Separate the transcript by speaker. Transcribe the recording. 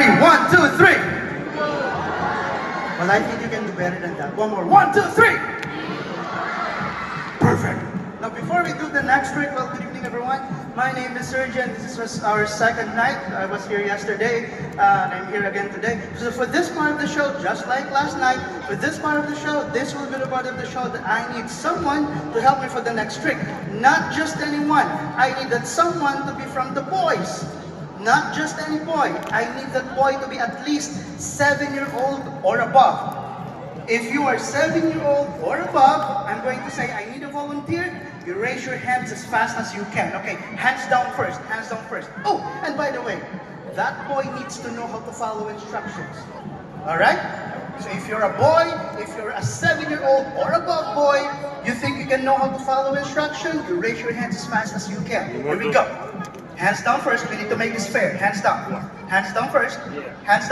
Speaker 1: ready? 1, 2, 3. Well, I think you can do better than that. One more. 1, 2, 3. Perfect. Now, before we do the next trick, well, good evening, everyone. My name is Sergeant. This was our second night. I was here yesterday, and I'm here again today. So for this part of the show, just like last night, for this part of the show, this will be the part of the show that I need someone to help me for the next trick. Not just anyone. I need that someone to be from the boys. Not just any boy. I need that boy to be at least 7-year-old or above. If you are 7-year-old or above, I'm going to say I need a volunteer. You raise your hands as fast as you can. Okay, hands down first, hands down first. Oh, and by the way, that boy needs to know how to follow instructions. Alright? So if you're a boy, if you're a 7-year-old or above boy, you think you can know how to follow instructions, you raise your hands as fast as you can. Here we go. Hands down first, we need to make this fair. Hands down. Hands down first. Hands down.